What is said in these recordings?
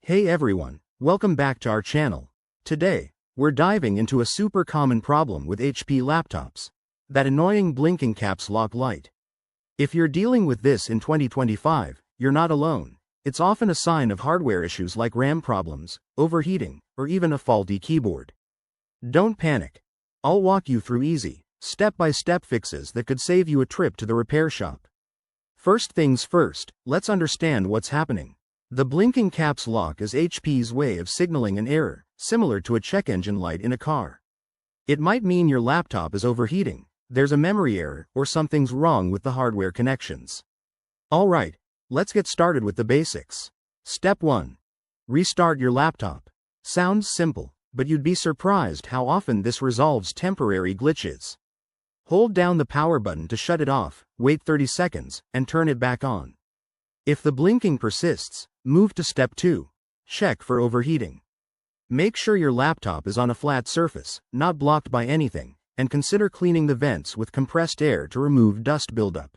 Hey everyone, welcome back to our channel. Today, we're diving into a super common problem with HP laptops. That annoying blinking caps lock light. If you're dealing with this in 2025, you're not alone. It's often a sign of hardware issues like RAM problems, overheating, or even a faulty keyboard. Don't panic. I'll walk you through easy, step-by-step fixes that could save you a trip to the repair shop. First things first, let's understand what's happening. The blinking caps lock is HP's way of signaling an error, similar to a check engine light in a car. It might mean your laptop is overheating, there's a memory error, or something's wrong with the hardware connections. Alright, let's get started with the basics. Step 1. Restart your laptop. Sounds simple, but you'd be surprised how often this resolves temporary glitches. Hold down the power button to shut it off, wait 30 seconds, and turn it back on. If the blinking persists, move to step 2. Check for overheating. Make sure your laptop is on a flat surface, not blocked by anything, and consider cleaning the vents with compressed air to remove dust buildup.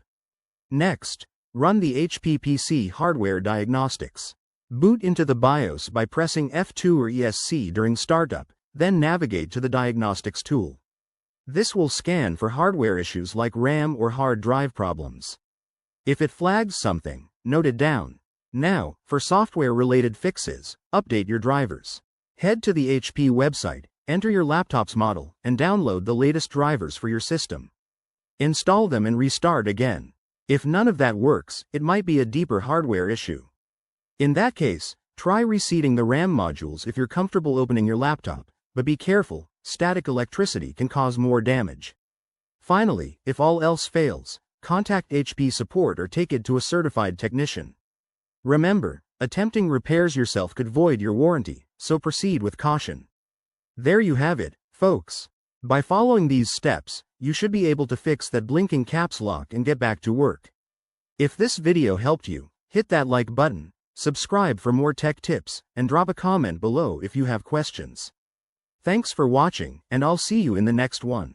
Next, run the HP PC hardware diagnostics. Boot into the BIOS by pressing F2 or ESC during startup, then navigate to the diagnostics tool. This will scan for hardware issues like RAM or hard drive problems. If it flags something, note it down. Now, for software-related fixes, update your drivers. Head to the HP website, enter your laptop's model, and download the latest drivers for your system. Install them and restart again. If none of that works, it might be a deeper hardware issue. In that case, try reseating the RAM modules if you're comfortable opening your laptop, but be careful, static electricity can cause more damage. Finally, if all else fails, contact HP support or take it to a certified technician. Remember, attempting repairs yourself could void your warranty, so proceed with caution. There you have it, folks. By following these steps, you should be able to fix that blinking caps lock and get back to work. If this video helped you, hit that like button, subscribe for more tech tips, and drop a comment below if you have questions. Thanks for watching, and I'll see you in the next one.